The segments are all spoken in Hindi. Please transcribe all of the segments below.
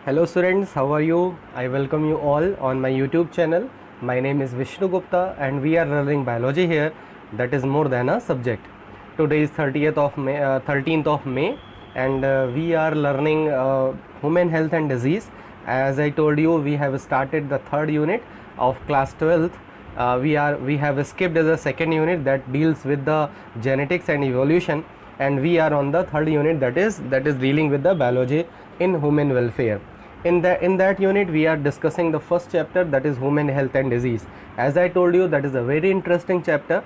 Hello students, how are you? I welcome you all on my YouTube channel. My name is Vishnu Gupta and we are learning biology here. That is more than a subject. Today is 13th of May and we are learning human health and disease. As I told you, we have started the third unit of class 12th. We have skipped the second unit that deals with the genetics and evolution, and we are on the third unit that is dealing with the biology in human welfare. In that unit we are discussing the first chapter, that is human health and disease. As I told you, that is a very interesting chapter.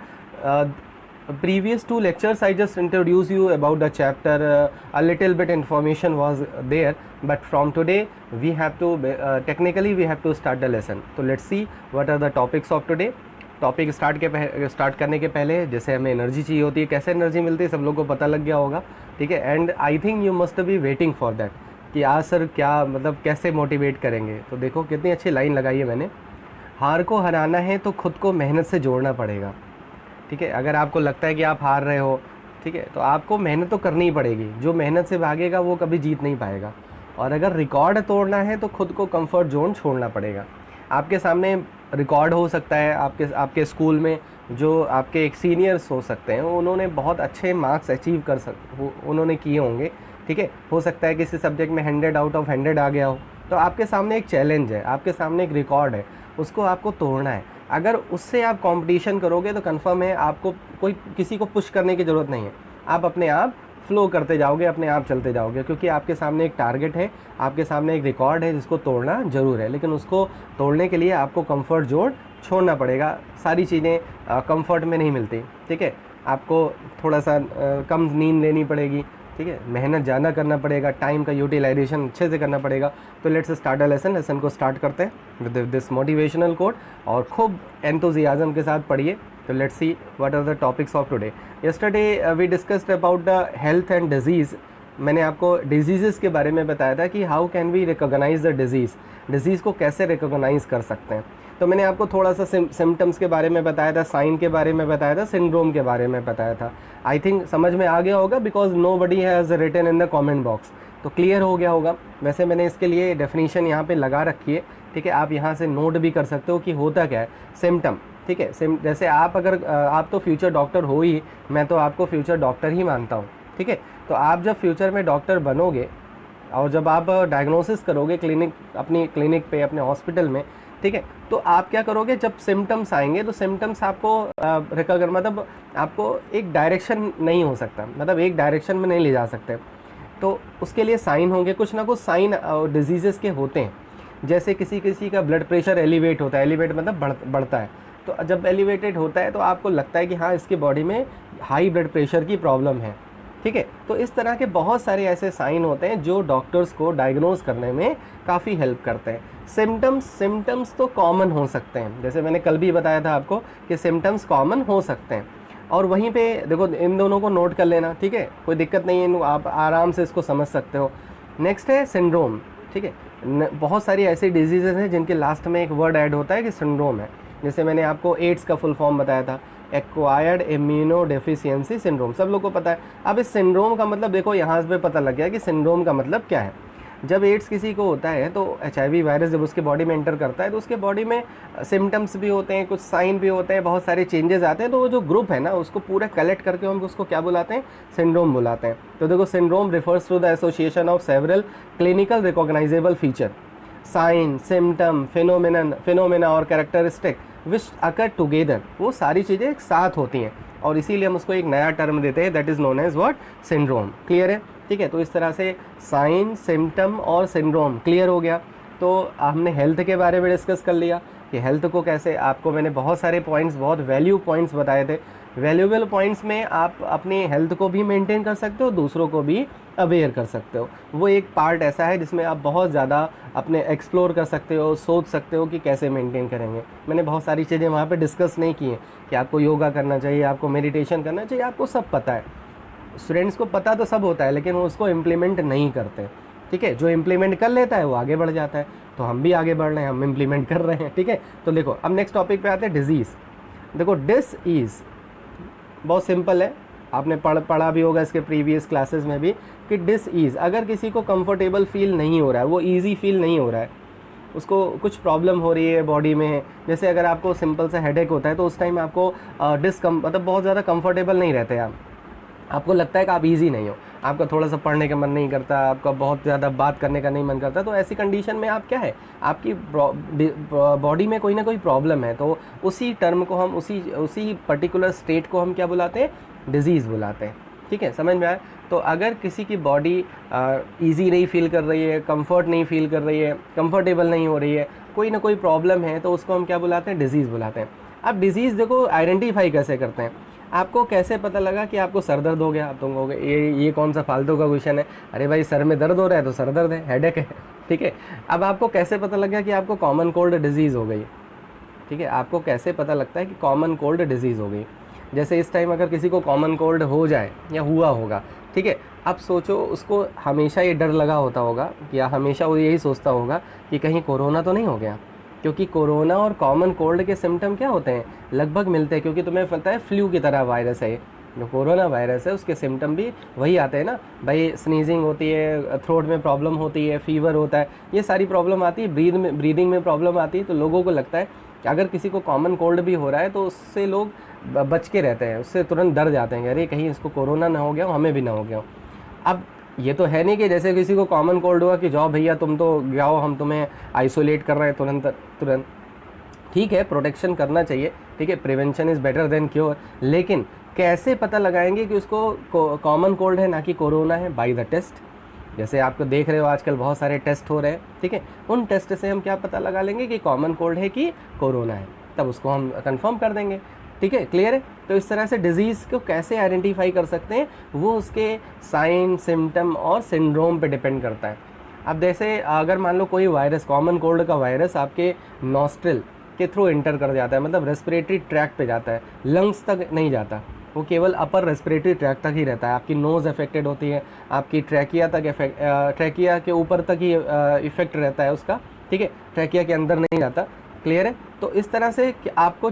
Previous two lectures I just introduced you about the chapter, a little bit information was there, but from today we have to technically we have to start the lesson. So let's see what are the topics of today. Topic start करने के पहले, जैसे हमें एनर्जी चाहिए होती है, कैसे एनर्जी मिलती है सब लोगों को पता लग गया होगा, ठीक है. And I think you must be waiting for that कि आज सर क्या मतलब कैसे मोटिवेट करेंगे. तो देखो कितनी अच्छी लाइन लगाई है मैंने. हार को हराना है तो खुद को मेहनत से जोड़ना पड़ेगा, ठीक है. अगर आपको लगता है कि आप हार रहे हो, ठीक है, तो आपको मेहनत तो करनी ही पड़ेगी. जो मेहनत से भागेगा वो कभी जीत नहीं पाएगा. और अगर रिकॉर्ड तोड़ना है तो खुद को कंफर्ट जोन छोड़ना पड़ेगा. आपके सामने रिकॉर्ड हो सकता है, आपके स्कूल में जो आपके एक सीनियर्स हो सकते हैं, उन्होंने बहुत अच्छे मार्क्स अचीव उन्होंने किए होंगे, ठीक है. हो सकता है किसी सब्जेक्ट में 100 आउट ऑफ 100 आ गया हो, तो आपके सामने एक चैलेंज है, आपके सामने एक रिकॉर्ड है, उसको आपको तोड़ना है. अगर उससे आप कंपटीशन करोगे तो कंफर्म है आपको किसी को पुश करने की ज़रूरत नहीं है. आप अपने आप फ्लो करते जाओगे, अपने आप चलते जाओगे, क्योंकि आपके सामने एक टारगेट है, आपके सामने एक रिकॉर्ड है जिसको तोड़ना ज़रूर है. लेकिन उसको तोड़ने के लिए आपको कंफर्ट जोन छोड़ना पड़ेगा. सारी चीज़ें कंफर्ट में नहीं मिलती, ठीक है. आपको थोड़ा सा कम नींद लेनी पड़ेगी, ठीक है. मेहनत ज़्यादा करना पड़ेगा, टाइम का यूटिलाइजेशन अच्छे से करना पड़ेगा. तो लेट्स स्टार्ट अ लेसन को स्टार्ट करते हैं विद दिस मोटिवेशनल कोट, और खूब एंथुजियाज्म के साथ पढ़िए. So let's see what are the topics of today. Yesterday we discussed about the health and disease. मैंने आपको diseases के बारे में बताया था कि how can we recognize the disease को कैसे recognize कर सकते हैं. तो मैंने आपको थोड़ा सा symptoms के बारे में बताया था, sign के बारे में बताया था, syndrome के बारे में बताया था. I think समझ में आ गया होगा because nobody has written in the comment box. तो क्लियर हो गया होगा. वैसे मैंने इसके लिए डेफिनेशन यहाँ पे लगा रखी है, ठीक है. आप यहाँ से नोट भी कर सकते हो कि होता क्या है सिम्टम, ठीक है. जैसे आप आप तो फ्यूचर डॉक्टर हो ही, मैं तो आपको फ्यूचर डॉक्टर ही मानता हूँ, ठीक है. तो आप जब फ्यूचर में डॉक्टर बनोगे और जब आप डायग्नोसिस करोगे अपनी क्लिनिक पे, अपने हॉस्पिटल में, ठीक है, तो आप क्या करोगे, जब सिम्टम्स आएंगे तो सिम्टम्स आपको मतलब आपको एक डायरेक्शन नहीं हो सकता, मतलब एक डायरेक्शन में नहीं ले जा सकते. तो उसके लिए साइन होंगे, कुछ ना कुछ साइन डिजीज़ेस के होते हैं. जैसे किसी का ब्लड प्रेशर एलिवेट होता है, एलिवेट मतलब बढ़ता है. तो जब एलिवेटेड होता है तो आपको लगता है कि हाँ इसके बॉडी में हाई ब्लड प्रेशर की प्रॉब्लम है, ठीक है. तो इस तरह के बहुत सारे ऐसे साइन होते हैं जो डॉक्टर्स को डायग्नोज करने में काफ़ी हेल्प करते हैं. सिम्टम्स तो कॉमन हो सकते हैं, जैसे मैंने कल भी बताया था आपको कि सिम्टम्स कॉमन हो सकते हैं. और वहीं पे देखो इन दोनों को नोट कर लेना, ठीक है, कोई दिक्कत नहीं है, आप आराम से इसको समझ सकते हो. नेक्स्ट है सिंड्रोम, ठीक है. बहुत सारी ऐसी डिजीज़ेज हैं जिनके लास्ट में एक वर्ड ऐड होता है कि सिंड्रोम है. जैसे मैंने आपको एड्स का फुल फॉर्म बताया था, एक्वायर्ड इम्यूनो डेफिशिएंसी सिंड्रोम, सब लोग को पता है. अब इस सिंड्रोम का मतलब देखो यहाँ से पता लग गया कि सिंड्रोम का मतलब क्या है. जब एड्स किसी को होता है तो HIV वायरस जब उसके बॉडी में एंटर करता है तो उसके बॉडी में सिम्टम्स भी होते हैं, कुछ साइन भी होते हैं, बहुत सारे चेंजेस आते हैं. तो वो जो ग्रुप है ना उसको पूरा कलेक्ट करके हम उसको क्या बुलाते हैं, सिंड्रोम बुलाते हैं. तो देखो syndrome refers to the association of several clinical recognizable feature, sign, symptom, phenomena और कैरेक्टरिस्टिक विच अकर टुगेदर. वो सारी चीज़ें एक साथ होती हैं और इसीलिए हम उसको एक नया टर्म देते हैं, that is known as what, syndrome. Clear है, ठीक है. तो इस तरह से साइन, सिम्टम और सिंड्रोम क्लियर हो गया. तो हमने हेल्थ के बारे में डिस्कस कर लिया कि हेल्थ को कैसे, आपको मैंने बहुत सारे पॉइंट्स, बहुत वैल्यू पॉइंट्स बताए थे. वैल्यूएबल पॉइंट्स में आप अपनी हेल्थ को भी मेंटेन कर सकते हो, दूसरों को भी अवेयर कर सकते हो. वो एक पार्ट ऐसा है जिसमें आप बहुत ज़्यादा अपने एक्सप्लोर कर सकते हो, सोच सकते हो कि कैसे मेंटेन करेंगे. मैंने बहुत सारी चीज़ें वहाँ पे डिस्कस नहीं की हैं कि आपको योगा करना चाहिए, आपको मेडिटेशन करना चाहिए, आपको सब पता है. स्टूडेंट्स को पता तो सब होता है लेकिन वो उसको इम्प्लीमेंट नहीं करते, ठीक है. जो इम्प्लीमेंट कर लेता है वो आगे बढ़ जाता है. तो हम भी आगे बढ़ रहे हैं, हम इम्प्लीमेंट कर रहे हैं, ठीक है. तो देखो अब नेक्स्ट टॉपिक पे आते हैं, डिजीज़. देखो डिस-ईज़ बहुत सिंपल है, आपने पढ़ा भी होगा इसके प्रीवियस क्लासेस में भी कि डिसईज़, अगर किसी को कंफर्टेबल फील नहीं हो रहा है, वो ईजी फील नहीं हो रहा है, उसको कुछ प्रॉब्लम हो रही है बॉडी में, जैसे अगर आपको सिंपल सा हेडेक होता है तो उस टाइम आपको मतलब बहुत ज़्यादा कंफर्टेबल नहीं रहते आप, आपको लगता है कि आप इजी नहीं हो, आपका थोड़ा सा पढ़ने का मन नहीं करता, आपका बहुत ज़्यादा बात करने का नहीं मन करता, तो ऐसी कंडीशन में आप क्या है, आपकी बॉडी में कोई ना कोई प्रॉब्लम है, तो उसी टर्म को हम उसी पर्टिकुलर स्टेट को हम क्या बुलाते हैं, डिजीज़ बुलाते हैं। ठीक है, समझ में आया। तो अगर किसी की बॉडी इजी नहीं फील कर रही है, कंफर्ट नहीं फील कर रही है, कंफर्टेबल नहीं हो रही है, कोई ना कोई प्रॉब्लम है, तो उसको हम क्या बुलाते हैं, डिजीज़ बुलाते हैं। अब डिजीज़ देखो आइडेंटिफाई कैसे करते हैं, आपको कैसे पता लगा कि आपको सर दर्द हो गया, आप तुम कहोगे ये कौन सा फालतू का क्वेश्चन है, अरे भाई सर में दर्द हो रहा है तो सर दर्द है, हेडेक है। ठीक है, अब आपको कैसे पता लग गया कि आपको कॉमन कोल्ड डिजीज़ हो गई। ठीक है, आपको कैसे पता लगता है कि कॉमन कोल्ड डिजीज़ हो गई। जैसे इस टाइम अगर किसी को कॉमन कोल्ड हो जाए या हुआ होगा, ठीक है, अब सोचो उसको हमेशा ये डर लगा होता होगा या हमेशा वो यही सोचता होगा कि कहीं कोरोना तो नहीं हो गया, क्योंकि कोरोना और कॉमन कोल्ड के सिम्टम क्या होते हैं, लगभग मिलते हैं, क्योंकि तुम्हें पता है फ्लू की तरह वायरस है, जो कोरोना वायरस है उसके सिम्टम भी वही आते हैं ना भाई, स्नीजिंग होती है, थ्रोट में प्रॉब्लम होती है, फीवर होता है, ये सारी प्रॉब्लम आती है, ब्रीदिंग में प्रॉब्लम आती है। तो लोगों को लगता है कि अगर किसी को कॉमन कोल्ड भी हो रहा है तो उससे लोग बच के रहते हैं, उससे तुरंत डर जाते हैं, अरे कहीं इसको कोरोना ना हो गया हो, हमें भी ना हो गया हो। अब ये तो है नहीं कि जैसे किसी को कॉमन कोल्ड हुआ कि जाओ भैया तुम तो जाओ, हम तुम्हें आइसोलेट कर रहे हैं तुरंत। ठीक है, प्रोटेक्शन करना चाहिए, ठीक है, prevention is better than cure, लेकिन कैसे पता लगाएंगे कि उसको कॉमन कोल्ड है ना कि कोरोना है, बाय द टेस्ट। जैसे आपको देख रहे हो आजकल बहुत सारे टेस्ट हो रहे हैं, ठीक है, उन टेस्ट से हम क्या पता लगा लेंगे कि कॉमन कोल्ड है कि कोरोना है, तब उसको हम कंफर्म कर देंगे। ठीक है, क्लियर है। तो इस तरह से डिजीज़ को कैसे आइडेंटिफाई कर सकते हैं, वो उसके साइन, सिम्टम और सिंड्रोम पे डिपेंड करता है। अब जैसे अगर मान लो कोई वायरस, कॉमन कोल्ड का वायरस आपके नॉस्ट्रिल के थ्रू इंटर कर जाता है, मतलब रेस्पिरेटरी ट्रैक्ट पे जाता है, लंग्स तक नहीं जाता, वो केवल अपर रेस्पिरेटरी ट्रैक्ट तक ही रहता है, आपकी नोज़ अफेक्टेड होती है, आपकी ट्रैकिया तक ट्रैकिया के ऊपर तक ही इफेक्ट रहता है उसका, ठीक है, ट्रैकिया के अंदर नहीं जाता। क्लियर है। तो इस तरह से कि आपको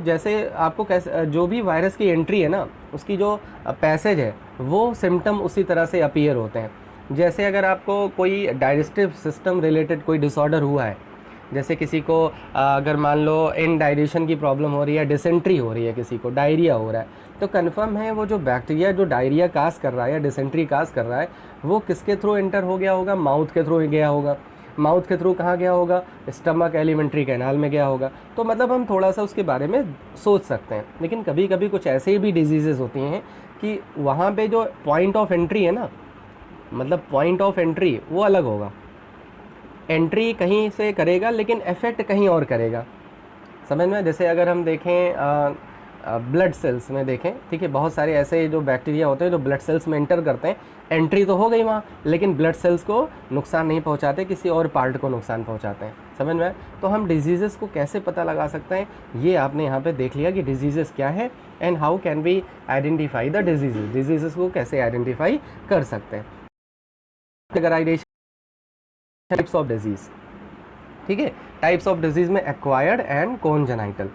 कैसे जो भी वायरस की एंट्री है ना, उसकी जो पैसेज है वो सिम्टम उसी तरह से अपीयर होते हैं। जैसे अगर आपको कोई डाइजेस्टिव सिस्टम रिलेटेड कोई डिसऑर्डर हुआ है, जैसे किसी को अगर मान लो इनडाइजेशन की प्रॉब्लम हो रही है, डिसेंट्री हो रही है, किसी को डायरिया हो रहा है, तो कन्फर्म है वो जो बैक्टीरिया जो डायरिया काज कर रहा है या डिसेंट्री काज कर रहा है वो किसके थ्रू एंटर हो गया होगा, माउथ के थ्रू गया होगा। माउथ के थ्रू कहाँ गया होगा, स्टमक एलिमेंट्री कैनाल में गया होगा। तो मतलब हम थोड़ा सा उसके बारे में सोच सकते हैं। लेकिन कभी कभी कुछ ऐसे भी डिजीज़ेज़ होती हैं कि वहाँ पे जो पॉइंट ऑफ एंट्री है ना, मतलब पॉइंट ऑफ एंट्री वो अलग होगा, एंट्री कहीं से करेगा लेकिन इफेक्ट कहीं और करेगा। समझ में। जैसे अगर हम देखें ब्लड सेल्स में देखें, ठीक है, बहुत सारे ऐसे जो बैक्टीरिया होते हैं जो ब्लड सेल्स में एंटर करते हैं, एंट्री तो हो गई वहाँ, लेकिन ब्लड सेल्स को नुकसान नहीं पहुँचाते, किसी और पार्ट को नुकसान पहुँचाते हैं। समझ में। तो हम डिजीज़ेस को कैसे पता लगा सकते हैं, ये आपने यहाँ पे देख लिया कि डिजीज़ेस क्या है and how can we identify the diseases को कैसे आइडेंटिफाई कर सकते हैं। कैटेगराइजेशन टाइप्स ऑफ डिजीज़, ठीक है, टाइप्स ऑफ डिजीज़ में एक्वायर्ड एंड कोनजेनाइटल।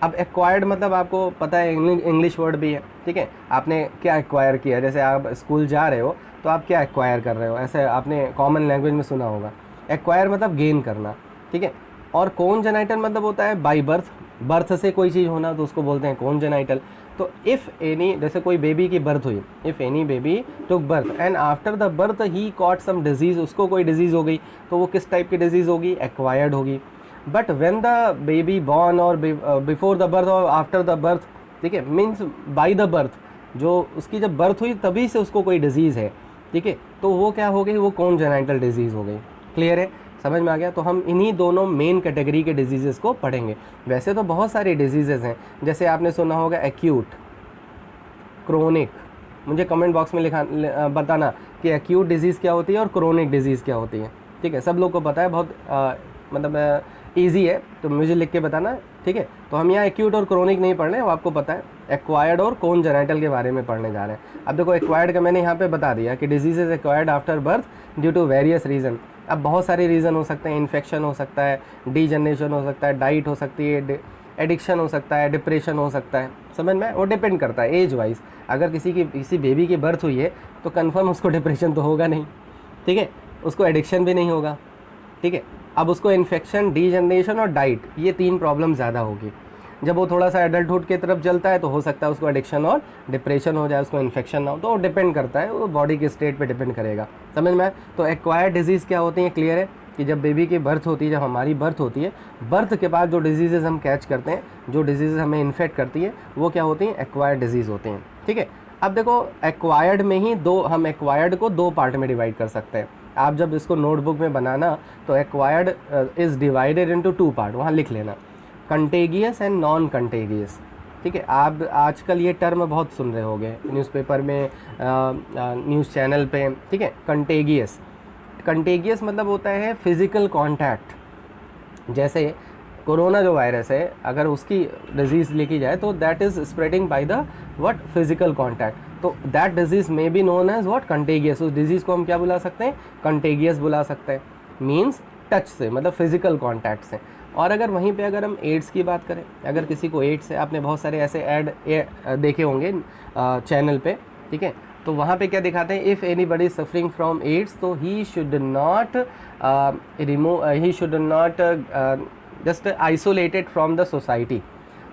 अब एक्वायर्ड मतलब आपको पता है इंग्लिश वर्ड भी है, ठीक है, आपने क्या एक्वायर किया, जैसे आप स्कूल जा रहे हो तो आप क्या एक्वायर कर रहे हो, ऐसे आपने कॉमन लैंग्वेज में सुना होगा। एक्वायर मतलब गेन करना, ठीक है। और कोनजेनाइटल मतलब होता है बाई बर्थ, बर्थ से कोई चीज़ होना, तो उसको बोलते हैं कोनजेनाइटल। तो इफ़ एनी, जैसे कोई बेबी की बर्थ हुई, if any baby took birth and after the birth he caught some disease, उसको कोई डिजीज़ हो गई, तो वो किस टाइप की डिजीज़ होगी, एक्वायर्ड होगी। But when the baby born और बिफोर द बर्थ और आफ्टर द बर्थ, ठीक है, मीन्स बाय द बर्थ, जो उसकी जब बर्थ हुई तभी से उसको कोई डिजीज़ है, ठीक है, तो वो क्या हो गई, वो कोनजेनाइटल डिजीज़ हो गई। क्लियर है, समझ में आ गया। तो हम इन्हीं दोनों मेन कैटेगरी के डिजीज़ेस को पढ़ेंगे। वैसे तो बहुत सारे डिजीज़ेज़ हैं, जैसे आपने सुना होगा एक्यूट, क्रोनिक। मुझे कमेंट बॉक्स में बताना कि एक्यूट डिजीज़ क्या होती है और क्रोनिक डिजीज़ क्या होती है, ठीक है, सब लोग को पता है, बहुत मतलब ईजी है, तो मुझे लिख के बताना, ठीक है। तो हम यहाँ एक्यूट और क्रोनिक नहीं पढ़ रहे हैं, वो आपको पता है, एक्वायर्ड और कोनजेनाइटल के बारे में पढ़ने जा रहे हैं। अब देखो एक्वायर्ड का मैंने यहाँ पे बता दिया कि disease is acquired after birth due to various reason. अब बहुत सारे रीज़न हो सकते हैं, इन्फेक्शन हो सकता है, डीजनरेशन हो सकता है, डाइट हो सकती है, एडिक्शन हो सकता है, डिप्रेशन हो सकता है, समझ में, वो डिपेंड करता है एज वाइज। अगर किसी बेबी की बर्थ हुई है तो कन्फर्म उसको डिप्रेशन तो होगा नहीं, ठीक है, उसको एडिक्शन भी नहीं होगा, ठीक है। अब उसको इन्फेक्शन, डीजनरेशन और डाइट, ये 3 प्रॉब्लम ज़्यादा होगी। जब वो थोड़ा सा एडल्टहुड की तरफ चलता है तो हो सकता है उसको एडिक्शन और डिप्रेशन हो जाए, उसको इन्फेक्शन ना हो, तो वो डिपेंड करता है, वो बॉडी के स्टेट पे डिपेंड करेगा, समझ में आया। तो एक्वायर्ड डिजीज़ क्या होती है, क्लियर है कि जब बेबी की बर्थ होती है, जब हमारी बर्थ होती है, बर्थ के बाद जो डिजीज़ेज हम कैच करते हैं, जो डिजीज़ हमें इन्फेक्ट करती है, वो क्या होती हैं, एक्वायर्ड डिजीज़ होती हैं, ठीक है। अब देखो एक्वायर्ड में ही हम एक्वायर्ड को 2 पार्ट में डिवाइड कर सकते हैं। आप जब इसको नोटबुक में बनाना तो acquired is divided into 2 part, वहाँ लिख लेना, कंटेगियस एंड नॉन कंटेगियस, ठीक है। आप आजकल ये टर्म बहुत सुन रहे होंगे न्यूज़पेपर में, न्यूज़ चैनल पे, ठीक है। कंटेगियस मतलब होता है फिज़िकल कांटेक्ट। जैसे कोरोना जो वायरस है, अगर उसकी डिजीज़ लिखी जाए तो that is spreading by the what, physical contact, तो that disease may be known as what, contagious. उस डिजीज़ को हम क्या बुला सकते हैं, कंटेगियस बुला सकते हैं, मीन्स टच से, मतलब फिजिकल कांटेक्ट से। और अगर वहीं पे अगर हम एड्स की बात करें, अगर किसी को एड्स है, आपने बहुत सारे ऐसे ऐड देखे होंगे चैनल पे, ठीक है, तो वहाँ पे क्या दिखाते हैं, if anybody suffering from AIDS तो he should not just isolated from the society.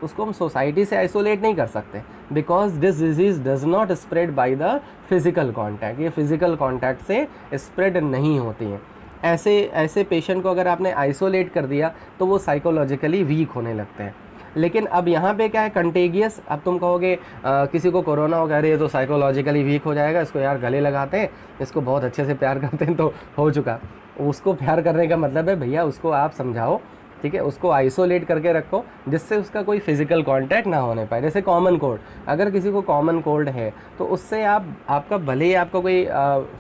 उसको हम सोसाइटी से आइसोलेट नहीं कर सकते, because this disease does not spread by the physical contact, ये फिज़िकल कॉन्टैक्ट से स्प्रेड नहीं होती हैं। ऐसे पेशेंट को अगर आपने आइसोलेट कर दिया तो वो साइकोलॉजिकली वीक होने लगते हैं। लेकिन अब यहाँ पे क्या है, कंटेगियस। अब तुम कहोगे किसी को कोरोना हो, कह रही है तो साइकोलॉजिकली वीक हो जाएगा, इसको यार गले लगाते हैं, इसको बहुत अच्छे से प्यार करते हैं तो हो चुका। उसको प्यार करने का मतलब है भैया उसको आप समझाओ, ठीक है, उसको आइसोलेट करके रखो जिससे उसका कोई फिजिकल कांटेक्ट ना होने पाए। जैसे कॉमन कोल्ड, अगर किसी को कॉमन कोल्ड है तो उससे आपका भले ही आपका कोई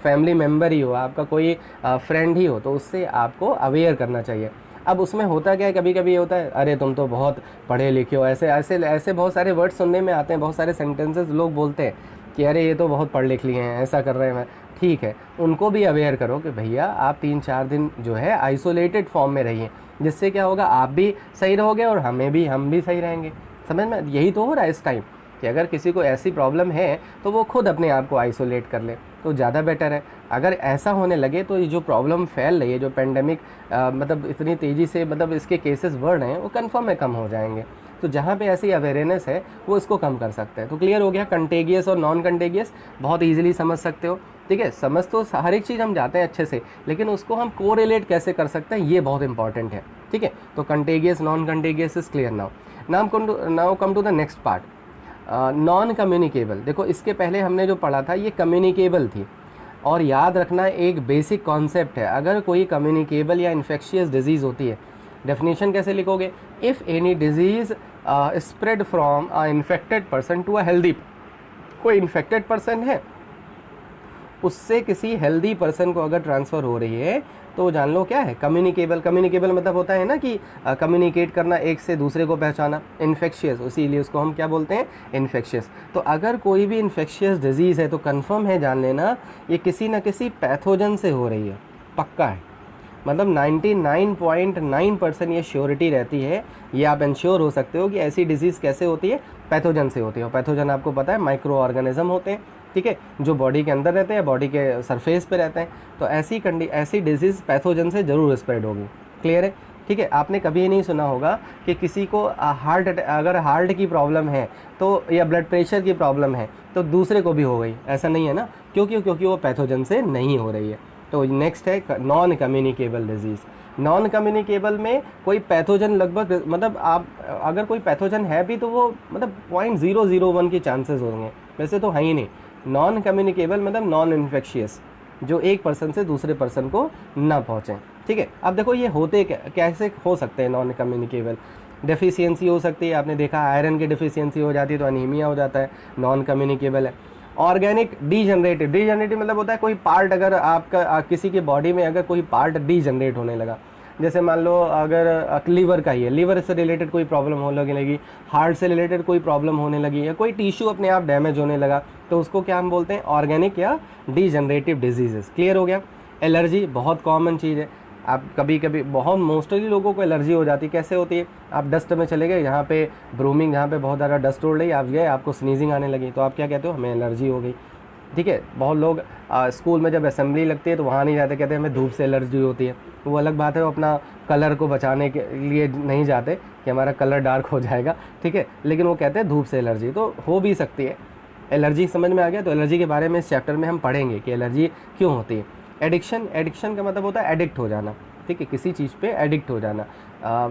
फैमिली मेम्बर ही हो, आपका कोई फ्रेंड ही हो, तो उससे आपको अवेयर करना चाहिए। अब उसमें होता क्या है, कभी कभी ये होता है, अरे तुम तो बहुत पढ़े लिखे हो, ऐसे ऐसे ऐसे बहुत सारे वर्ड सुनने में आते हैं, बहुत सारे सेंटेंसेस लोग बोलते हैं कि अरे ये तो बहुत पढ़ लिख लिए हैं, ऐसा कर रहे हैं। ठीक है, उनको भी अवेयर करो कि भैया आप 3-4 दिन जो है आइसोलेटेड फॉर्म में रहिए, जिससे क्या होगा, आप भी सही रहोगे और हम भी सही रहेंगे। समझ में, यही तो हो रहा है इस टाइम कि अगर किसी को ऐसी प्रॉब्लम है तो वो खुद अपने आप को आइसोलेट कर ले तो ज़्यादा बेटर है। अगर ऐसा होने लगे तो ये जो प्रॉब्लम फैल रही है, जो पेंडेमिक मतलब इतनी तेज़ी से मतलब इसके केसेस बढ़ रहे हैं, वो कन्फर्म में कम हो जाएंगे। तो जहाँ पे ऐसी अवेयरनेस है वो इसको कम कर सकते हैं। तो क्लियर हो गया, कंटेगियस और नॉन कंटेगियस बहुत ईजिली समझ सकते हो, ठीक है। समझ तो हर एक चीज़ हम जाते हैं अच्छे से, लेकिन उसको हम कोरिलेट कैसे कर सकते हैं ये बहुत इंपॉर्टेंट है, ठीक है। तो contagious, non contagious is clear. Now come to the next part, non communicable. देखो इसके पहले हमने जो पढ़ा था ये कम्युनिकेबल थी, और याद रखना एक बेसिक कॉन्सेप्ट है, अगर कोई कम्युनिकेबल या इन्फेक्शियस डिजीज़ होती है, डेफिनेशन कैसे लिखोगे, if any disease spread from a infected person to a healthy, कोई इन्फेक्टेड पर्सन है उससे किसी हेल्दी पर्सन को अगर ट्रांसफ़र हो रही है तो जान लो क्या है, कम्युनिकेबल। कम्युनिकेबल मतलब होता है ना कि कम्युनिकेट करना, एक से दूसरे को पहचाना। इन्फेक्शियस, इसीलिए उसको हम क्या बोलते हैं, इन्फेक्शियस। तो अगर कोई भी इन्फेक्शियस डिजीज़ है तो कंफर्म है, जान लेना ये किसी न किसी पैथोजन से हो रही है, पक्का है। मतलब 99.9% ये श्योरिटी रहती है, ये आप इंश्योर हो सकते हो कि ऐसी डिजीज़ कैसे होती है, पैथोजन से होती है। और पैथोजन आपको पता है माइक्रो ऑर्गेनिज्म होते हैं, ठीक है, जो बॉडी के अंदर रहते हैं, बॉडी के सरफेस पे रहते हैं। तो ऐसी डिजीज़ पैथोजन से ज़रूर स्प्रेड होगी, क्लियर है, ठीक है। आपने कभी नहीं सुना होगा कि किसी को अगर हार्ट की प्रॉब्लम है तो, या ब्लड प्रेशर की प्रॉब्लम है तो दूसरे को भी हो गई, ऐसा नहीं है ना, क्योंकि वो पैथोजन से नहीं हो रही है। तो नेक्स्ट है non communicable disease. Non communicable में कोई पैथोजन लगभग, मतलब आप अगर कोई पैथोजन है भी तो वो मतलब 0.001 के चांसेस होंगे, वैसे तो है ही नहीं। नॉन कम्युनिकेबल मतलब नॉन इन्फेक्शियस, जो एक पर्सन से दूसरे पर्सन को ना पहुँचें, ठीक है। अब देखो ये होते कैसे हो सकते हैं नॉन कम्युनिकेबल, डेफिशिएंसी हो सकती है, आपने देखा आयरन की डेफिशिएंसी हो जाती है तो अनीमिया हो जाता है, नॉन कम्युनिकेबल है। ऑर्गेनिक डीजनरेटिव मतलब होता है कोई पार्ट, अगर आपका किसी की बॉडी में अगर कोई पार्ट डीजनरेट होने लगा, जैसे मान लो अगर लीवर का ही है, लीवर से रिलेटेड कोई प्रॉब्लम होने लगी, हार्ट से रिलेटेड कोई प्रॉब्लम होने लगी, या कोई टिश्यू अपने आप डैमेज होने लगा, तो उसको क्या हम बोलते हैं, ऑर्गेनिक या डीजनरेटिव डिजीजेस। क्लियर हो गया। एलर्जी बहुत कॉमन चीज़ है, आप कभी कभी बहुत मोस्टली लोगों को एलर्जी हो जाती है। कैसे होती है? आप डस्ट में चले गए, यहाँ पे ब्रूमिंग, यहाँ पे बहुत ज़्यादा डस्ट उड़ रही, आप गए, आपको स्नीजिंग आने लगी, तो आप क्या कहते हो? हमें एलर्जी हो गई। ठीक है, बहुत लोग स्कूल में जब असेंबली लगती है तो वहाँ नहीं जाते, कहते हैं हमें धूप से एलर्जी होती है। वो अलग बात है, वो अपना कलर को बचाने के लिए नहीं जाते कि हमारा कलर डार्क हो जाएगा। ठीक है, लेकिन वो कहते हैं धूप से एलर्जी, तो हो भी सकती है। एलर्जी समझ में आ गया? तो एलर्जी के बारे में इस चैप्टर में हम पढ़ेंगे कि एलर्जी क्यों होती है। एडिक्शन का मतलब होता है एडिक्ट हो जाना। ठीक है, किसी चीज़ पे एडिक्ट हो जाना।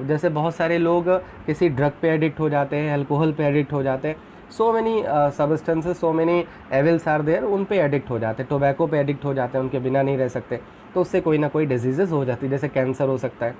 जैसे बहुत सारे लोग किसी ड्रग पे एडिक्ट हो जाते हैं, अल्कोहल पे एडिक्ट हो जाते हैं, so many substances, so many evils are there, उन पे एडिक्ट हो जाते हैं, टोबैको पे एडिक्ट हो जाते हैं, उनके बिना नहीं रह सकते, तो उससे कोई ना कोई डिजीज़ेस हो जाती है, जैसे कैंसर हो सकता है।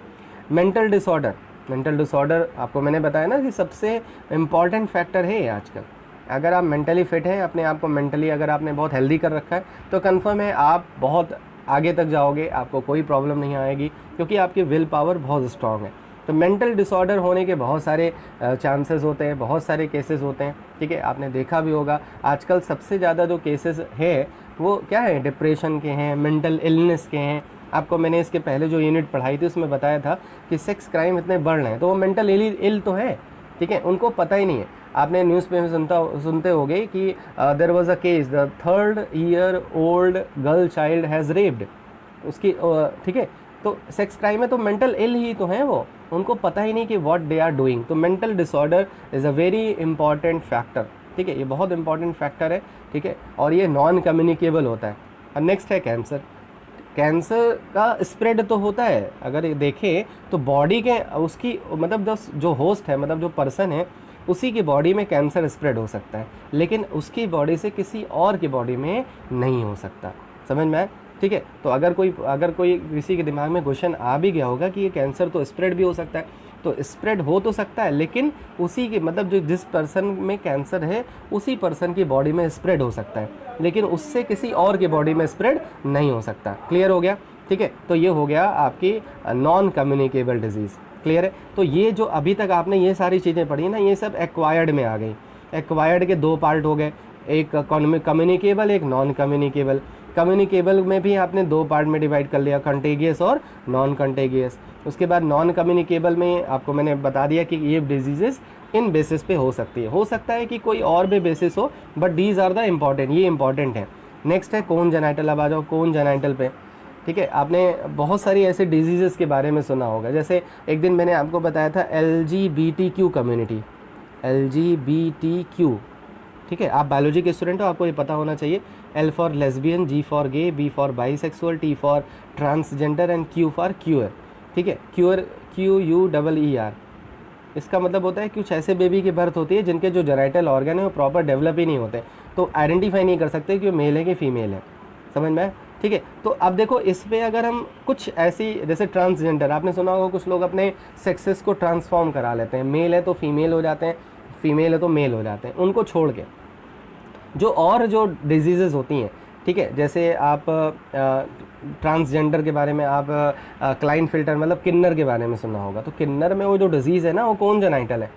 मेंटल डिसऑर्डर आपको मैंने बताया ना कि सबसे इम्पॉर्टेंट फैक्टर है ये आजकल। अगर आप मेंटली फिट हैं, अपने आप को मेंटली अगर आपने बहुत हेल्दी कर रखा है, तो कन्फर्म है आप बहुत आगे तक जाओगे, आपको कोई प्रॉब्लम नहीं आएगी, क्योंकि आपकी विल पावर बहुत स्ट्रांग है। तो मेंटल डिसऑर्डर होने के बहुत सारे चांसेस होते हैं, बहुत सारे केसेस होते हैं। ठीक है, आपने देखा भी होगा आजकल सबसे ज़्यादा जो केसेस है वो क्या है? डिप्रेशन के हैं, मेंटल इलनेस के हैं। आपको मैंने इसके पहले जो यूनिट पढ़ाई थी उसमें बताया था कि सेक्स क्राइम इतने बढ़ रहे हैं, तो वो मेंटल इल तो है। ठीक है, उनको पता ही नहीं है। आपने न्यूज़ पे सुनते होगे कि there was a case, the 3rd year old girl child has raped उसकी। ठीक है, तो सेक्स क्राइम है तो मेंटल इल ही तो है वो, उनको पता ही नहीं कि व्हाट दे आर डूइंग। तो mental disorder is a very important factor. ठीक है, ये बहुत इंपॉर्टेंट फैक्टर है। ठीक है, और ये नॉन कम्युनिकेबल होता है। और नेक्स्ट है कैंसर। कैंसर का स्प्रेड तो होता है, अगर ये देखें तो बॉडी के उसकी मतलब जो होस्ट है, मतलब जो पर्सन है, उसी की बॉडी में कैंसर स्प्रेड हो सकता है, लेकिन उसकी बॉडी से किसी और की बॉडी में नहीं हो सकता। समझ में आए? ठीक है, तो अगर कोई किसी के दिमाग में क्वेश्चन आ भी गया होगा कि ये कैंसर तो स्प्रेड भी हो सकता है, तो स्प्रेड हो तो सकता है, लेकिन उसी के मतलब जो जिस पर्सन में कैंसर है उसी पर्सन की बॉडी में स्प्रेड हो सकता है, लेकिन उससे किसी और की बॉडी में स्प्रेड नहीं हो सकता। क्लियर हो गया? ठीक है, तो ये हो गया आपकी नॉन कम्युनिकेबल डिजीज़। क्लियर है? तो ये जो अभी तक आपने ये सारी चीज़ें पढ़ी ना, ये सब एक्वायर्ड में आ गई। एक्वायर्ड के 2 पार्ट हो गए, एक कम्युनिकेबल, एक नॉन कम्युनिकेबल। कम्युनिकेबल में भी आपने 2 पार्ट में डिवाइड कर लिया, कंटेगियस और नॉन कंटेगियस। उसके बाद नॉन कम्युनिकेबल में आपको मैंने बता दिया कि ये डिजीज़ेस इन बेसिस पे हो सकती है। हो सकता है कि कोई और भी बेसिस हो, but these are the important, ये इंपॉर्टेंट है। नेक्स्ट है कोनजेनाइटल। अब आ जाओ कोनजेनाइटल पे। ठीक है, आपने बहुत सारी ऐसे डिजीज़ेस के बारे में सुना होगा। जैसे एक दिन मैंने आपको बताया था LGBTQ कम्युनिटी, LGBTQ। ठीक है, आप बायोलॉजी के स्टूडेंट हो, आपको ये पता होना चाहिए। L for lesbian, G for gay, B for bisexual, T for transgender and Q for queer. ठीक है, QUER। इसका मतलब होता है कुछ ऐसे बेबी की बर्थ होती है जिनके जो जेनाइटल ऑर्गन है वो प्रॉपर डेवलप ही नहीं होते, तो आइडेंटिफाई नहीं कर सकते कि वो मेल है कि फीमेल है। समझ में? ठीक है, तो अब देखो इस पे अगर हम कुछ ऐसी, जैसे ट्रांसजेंडर, आपने सुना होगा कुछ लोग अपने सेक्सेस को ट्रांसफॉर्म करा लेते हैं, मेल है तो फीमेल हो जाते हैं, फीमेल है तो मेल हो जाते हैं। उनको छोड़ के जो डिजीज़ेज़ होती हैं, ठीक है, जैसे आप ट्रांसजेंडर के बारे में आप क्लाइनफिल्टर मतलब किन्नर के बारे में सुना होगा, तो किन्नर में वो जो डिजीज़ है ना वो कोनजेनाइटल है,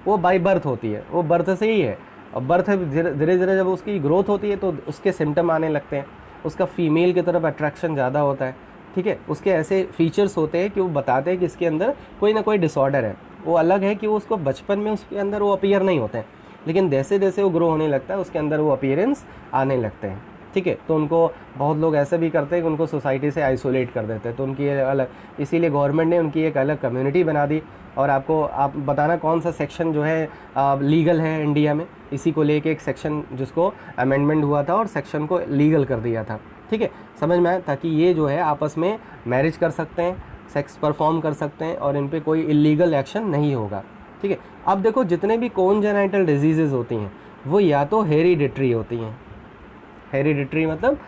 वो बाय बर्थ होती है, वो बर्थ से ही है। और बर्थ धीरे धीरे जब उसकी ग्रोथ होती है तो उसके सिम्टम आने लगते हैं, उसका फीमेल की तरफ अट्रैक्शन ज़्यादा होता है। ठीक है, उसके ऐसे फीचर्स होते हैं कि वो बताते हैं कि इसके अंदर कोई ना कोई डिसऑर्डर है। वो अलग है कि वो उसको बचपन में उसके अंदर वो अपीयर नहीं होते हैं, लेकिन जैसे जैसे वो ग्रो होने लगता है उसके अंदर वो अपीयरेंस आने लगते हैं। ठीक है, तो उनको बहुत लोग ऐसे भी करते हैं कि उनको सोसाइटी से आइसोलेट कर देते हैं, तो उनकी अलग, इसीलिए गवर्नमेंट ने उनकी एक अलग कम्युनिटी बना दी। और आप बताना कौन सा सेक्शन जो है लीगल है इंडिया में, इसी को लेके एक सेक्शन जिसको अमेंडमेंट हुआ था और सेक्शन को लीगल कर दिया था। ठीक है, समझ में आया? ताकि ये जो है आपस में मैरिज कर सकते हैं, सेक्स परफॉर्म कर सकते हैं और इन पर कोई इलीगल एक्शन नहीं होगा। ठीक है, अब देखो जितने भी कोनजेनाइटल डिजीज़ेज़ होती हैं वो या तो हेरिडिटरी होती हैं। हेरिडिटरी मतलब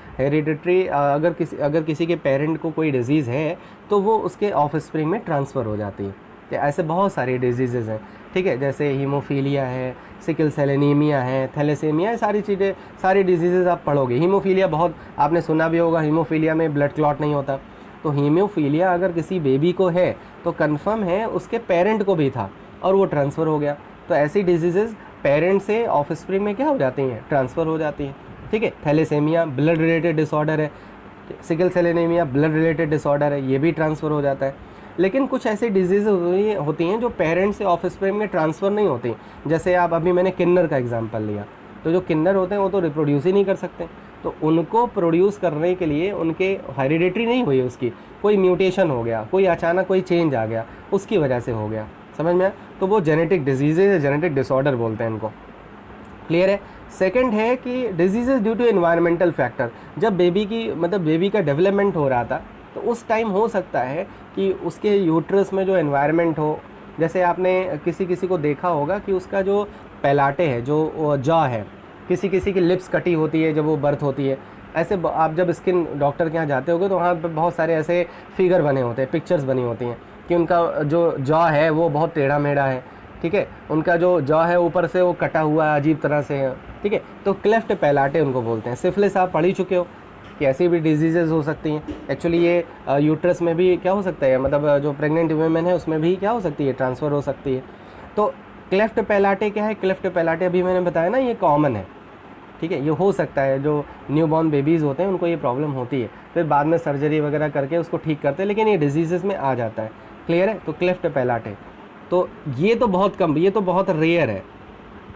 अगर किसी के पेरेंट को कोई डिजीज़ है तो वो उसके ऑफस्प्रिंग में ट्रांसफ़र हो जाती है। तो ऐसे बहुत सारी डिजीज़ेज़ हैं। ठीक है, जैसे हीमोफीलिया है, सिकल सेल एनीमिया है, थैलेसेमिया है, सारी डिजीज़ेज़ आप पढ़ोगे। हीमोफीलिया बहुत आपने सुना भी होगा, हीमोफीलिया में ब्लड क्लॉट नहीं होता। तो हीमोफीलिया अगर किसी बेबी को है तो कन्फर्म है उसके पेरेंट को भी था और वो ट्रांसफ़र हो गया। तो ऐसी डिजीज़ेज़ पेरेंट से ऑफस्प्रिंग में क्या हो जाती हैं? ट्रांसफ़र हो जाती हैं। ठीक है, थैलेसेमिया ब्लड रिलेटेड डिसऑर्डर है, sickle cell anaemia blood related disorder है, ये भी ट्रांसफ़र हो जाता है। लेकिन कुछ ऐसी डिजीज़ होती हैं जो पेरेंट्स से ऑफस्प्रिंग में ट्रांसफ़र नहीं होती। जैसे आप अभी मैंने किन्नर का एग्जांपल लिया, तो जो किन्नर होते हैं वो तो रिप्रोड्यूस ही नहीं कर सकते, तो उनको प्रोड्यूस करने के लिए उनके हेरिडिटरी नहीं हुई, उसकी कोई म्यूटेशन हो गया, कोई अचानक कोई चेंज आ गया, उसकी वजह से हो गया, समझ में आया? तो वो जेनेटिक डिजीज़ेज है, जेनेटिक डिसऑर्डर बोलते हैं इनको। क्लियर है? सेकंड है कि diseases due to environmental factor. जब बेबी की मतलब बेबी का डेवलपमेंट हो रहा था, तो उस टाइम हो सकता है कि उसके यूट्रस में जो एनवायरनमेंट हो, जैसे आपने किसी किसी को देखा होगा कि उसका जो पैलाटे है, जो जॉ है, किसी किसी की लिप्स कटी होती है जब वो बर्थ होती है। ऐसे आप जब स्किन डॉक्टर के यहाँ जाते होगे तो वहाँ पर बहुत सारे ऐसे फिगर बने होते हैं, पिक्चर्स बनी होती हैं कि उनका जो जॉ है वो बहुत टेढ़ा मेढ़ा है, ठीक है, उनका जो जॉ है ऊपर से वो कटा हुआ है, अजीब तरह से है, ठीक है, तो क्लेफ्ट पैलाटे उनको बोलते हैं। सिफिलिस आप पढ़ ही चुके हो कि ऐसी भी डिजीज़ेज़ हो सकती हैं। एक्चुअली ये यूट्रस में भी क्या हो सकता है, मतलब जो प्रेग्नेंट वुमेन है उसमें भी क्या हो सकती है, ट्रांसफ़र हो सकती है। तो क्लेफ्ट पैलाटे क्या है? क्लेफ्ट पैलाटे अभी मैंने बताया ना, ये कॉमन है, ठीक है, ये हो सकता है, जो न्यूबॉर्न बेबीज़ होते हैं उनको ये प्रॉब्लम होती है, फिर बाद में सर्जरी वगैरह करके उसको ठीक करते हैं, लेकिन ये डिजीज़ेज़ में आ जाता है। क्लियर है? तो क्लेफ्ट पैलाटे, तो ये तो बहुत कम, ये तो बहुत रेयर है,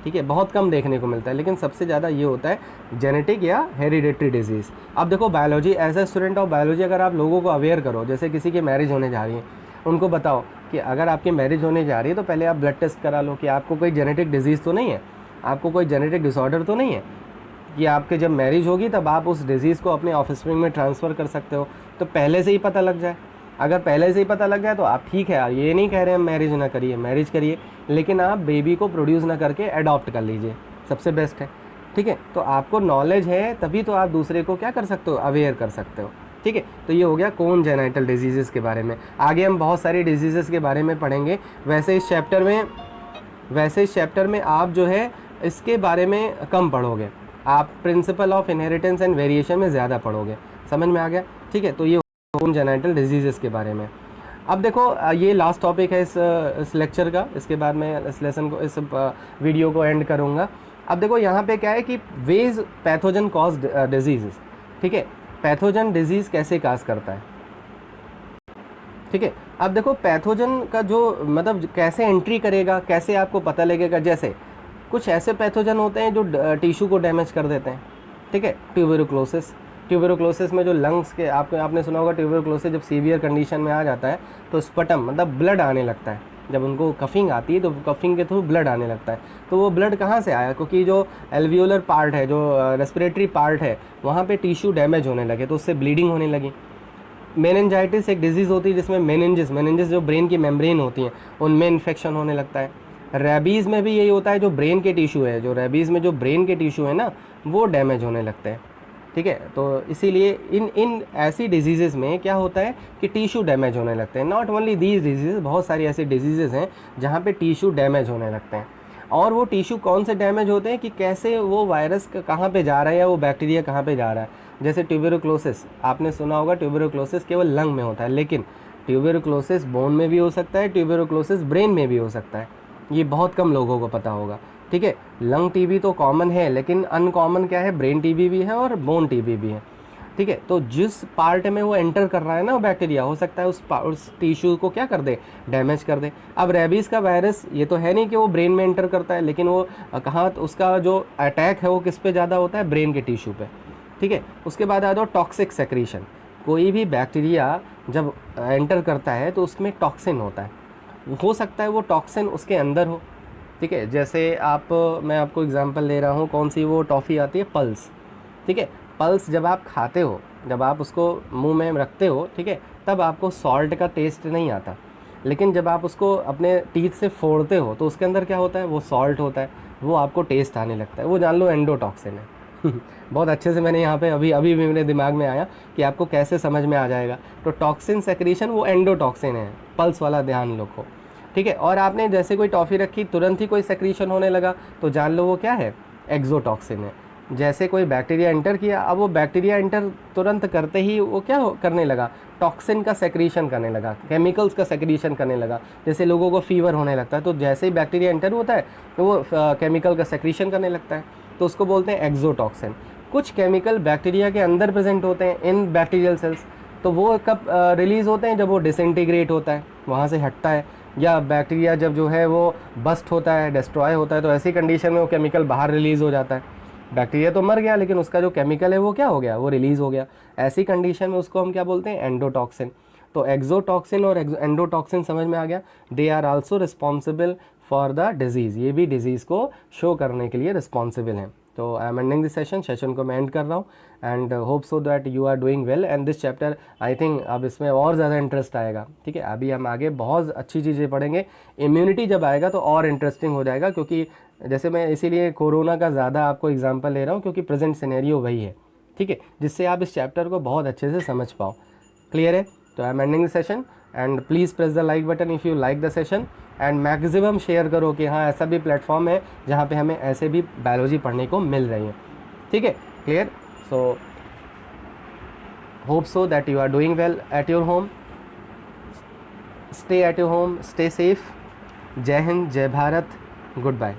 ठीक है, बहुत कम देखने को मिलता है, लेकिन सबसे ज़्यादा ये होता है जेनेटिक या हेरिडेटरी डिजीज़। अब देखो biology, as a student of biology अगर आप लोगों को अवेयर करो, जैसे किसी की मैरिज होने जा रही है, उनको बताओ कि अगर आपकी मैरिज होने जा रही है तो पहले आप ब्लड टेस्ट करा लो कि आपको कोई जेनेटिक डिजीज़ तो नहीं है, आपको कोई जेनेटिक डिसऑर्डर तो नहीं है, कि आपके जब मैरिज होगी तब आप उस डिज़ीज़ को अपने ऑफस्प्रिंग में ट्रांसफ़र कर सकते हो, तो पहले से ही पता लग जाए। अगर पहले से ही पता लग जाए तो आप ठीक है, ये नहीं कह रहे हैं मैरिज ना करिए, मैरिज करिए, लेकिन आप बेबी को प्रोड्यूस ना करके अडॉप्ट कर लीजिए, सबसे बेस्ट है, ठीक है। तो आपको नॉलेज है तभी तो आप दूसरे को क्या कर सकते हो, अवेयर कर सकते हो, ठीक है। तो ये हो गया कॉन्जेनिटल डिजीज़ेज़ के बारे में। आगे हम बहुत सारी डिजीज़ेज़ के बारे में पढ़ेंगे। वैसे इस चैप्टर में आप जो है इसके बारे में कम पढ़ोगे, आप principle of inheritance and variation में ज़्यादा पढ़ोगे। समझ में आ गया? ठीक है, तो ये कॉन्जेनिटल डिजीज़ेज़ के बारे में। अब देखो ये लास्ट टॉपिक है इस लेक्चर का, इसके बाद मैं इस लेसन को, इस वीडियो को एंड करूँगा। अब देखो यहाँ पे क्या है कि वेज पैथोजन कॉज डिजीज़, ठीक है, पैथोजन डिजीज़ कैसे काज करता है, ठीक है। अब देखो पैथोजन का जो मतलब कैसे एंट्री करेगा, कैसे आपको पता लगेगा, जैसे कुछ ऐसे पैथोजन होते हैं जो टिश्यू को डैमेज कर देते हैं, ठीक है। ट्यूबरक्लोसिस में जो लंग्स के आपने सुना होगा, ट्यूबरक्लोसिस जब सीवियर कंडीशन में आ जाता है तो स्पटम मतलब ब्लड आने लगता है, जब उनको कफिंग आती है तो कफिंग के थ्रू ब्लड आने लगता है। तो वो ब्लड कहाँ से आया, क्योंकि जो एल्वियोलर पार्ट है, जो रेस्पिरेटरी पार्ट है, वहाँ पे टिश्यू डैमेज होने लगे तो उससे ब्लीडिंग होने लगी। मेनिंजाइटिस एक डिजीज़ होती है जिसमें मेनिंजिस जो ब्रेन की मेम्ब्रेन होती हैं उनमें इन्फेक्शन होने लगता है। रेबीज़ में भी यही होता है, जो ब्रेन के टिश्यू है, जो रेबीज़ में जो ब्रेन के टिश्यू है ना, वो डैमेज होने लगते हैं, ठीक है। तो इसीलिए इन ऐसी डिजीज़ेज़ में क्या होता है कि टिश्यू डैमेज होने लगते हैं। नॉट ओनली दीज डिजीज़, बहुत सारी ऐसी डिजीज़ेज़ हैं जहाँ पे टिश्यू डैमेज होने लगते हैं। और वो टिश्यू कौन से डैमेज होते हैं कि कैसे वो वायरस कहाँ पे जा रहा है या वो बैक्टीरिया कहाँ पे जा रहा है। जैसे ट्यूबरक्लोसिस, आपने सुना होगा ट्यूबरक्लोसिस केवल लंग में होता है, लेकिन ट्यूबरक्लोसिस बोन में भी हो सकता है, ट्यूबरक्लोसिस ब्रेन में भी हो सकता है। ये बहुत कम लोगों को पता होगा, ठीक है। लंग टीबी तो कॉमन है, लेकिन अनकॉमन क्या है, ब्रेन टीबी भी है और बोन टीबी भी है, ठीक है। तो जिस पार्ट में वो एंटर कर रहा है ना वो बैक्टीरिया, हो सकता है उस टिश्यू को क्या कर दे, डैमेज कर दे। अब रेबीज़ का वायरस ये तो है नहीं कि वो ब्रेन में एंटर करता है, लेकिन वो कहाँ, उसका जो अटैक है वो किस पे ज़्यादा होता है, ब्रेन के टिश्यू पे, ठीक है। उसके बाद आ जाओ टॉक्सिक सेक्रीशन। कोई भी बैक्टीरिया जब एंटर करता है तो उसमें टॉक्सिन होता है, हो सकता है वो टॉक्सिन उसके अंदर हो, ठीक है। जैसे मैं आपको एग्जांपल ले रहा हूँ, कौन सी वो टॉफ़ी आती है, पल्स, ठीक है। पल्स जब आप खाते हो, जब आप उसको मुंह में रखते हो, ठीक है, तब आपको सॉल्ट का टेस्ट नहीं आता, लेकिन जब आप उसको अपने टीथ से फोड़ते हो तो उसके अंदर क्या होता है, वो सॉल्ट होता है, वो आपको टेस्ट आने लगता है, वो जान लो एंडोटॉक्सिन है। बहुत अच्छे से मैंने यहाँ पे अभी भी मेरे दिमाग में आया कि आपको कैसे समझ में आ जाएगा। तो टॉक्सिन सेक्रीशन वो एंडोटॉक्सिन है, पल्स वाला ध्यान रखो, ठीक है। और आपने जैसे कोई टॉफ़ी रखी, तुरंत ही कोई सेक्रीशन होने लगा तो जान लो वो क्या है, एक्सोटॉक्सिन है। जैसे कोई बैक्टीरिया एंटर किया, अब वो बैक्टीरिया एंटर तुरंत करते ही वो क्या करने लगा, टॉक्सिन का सेक्रीशन करने लगा, केमिकल्स का सेक्रीशन करने लगा। जैसे लोगों को फीवर होने लगता है तो जैसे ही बैक्टीरिया एंटर होता है तो वो केमिकल का सेक्रीशन करने लगता है, तो उसको बोलते हैं एक्सोटॉक्सिन। कुछ केमिकल बैक्टीरिया के अंदर प्रेजेंट होते हैं इन बैक्टीरियल सेल्स, तो वो कब रिलीज़ होते हैं, जब वो डिसइंटीग्रेट होता है, वहाँ से हटता है, या बैक्टीरिया जब जो है वो बस्ट होता है, डिस्ट्रॉय होता है, तो ऐसी कंडीशन में वो केमिकल बाहर रिलीज़ हो जाता है। बैक्टीरिया तो मर गया लेकिन उसका जो केमिकल है वो क्या हो गया, वो रिलीज़ हो गया। ऐसी कंडीशन में उसको हम क्या बोलते हैं, एंडोटॉक्सिन। तो एक्सोटॉक्सिन और एंडोटॉक्सिन समझ में आ गया। They are also responsible for the disease, ये भी डिजीज़ को शो करने के लिए रिस्पॉन्सिबल हैं। तो I am ending this session को मैं एंड कर रहा हूँ and hope so that you are doing well and this chapter I think अब इसमें और ज़्यादा इंटरेस्ट आएगा। ठीक है, अभी हम आगे बहुत अच्छी चीज़ें पढ़ेंगे। इम्यूनिटी जब आएगा तो और इंटरेस्टिंग हो जाएगा, क्योंकि जैसे मैं इसीलिए कोरोना का ज़्यादा आपको एग्जांपल ले रहा हूँ क्योंकि प्रेजेंट सिनेरियो वही है। ठीक है, जिससे आप इस चैप्टर को बहुत अच्छे से समझ पाओ। क्लियर है? तो I am ending the session and please press the like button if you like the session and maximum share करो कि हाँ ऐसा भी प्लेटफॉर्म है जहाँ पे हमें ऐसे भी बायोलॉजी पढ़ने को मिल रही है। ठीक है, clear? So hope so that you are doing well at your home. Stay at your home, stay safe. जय हिंद, जय भारत, गुड बाय।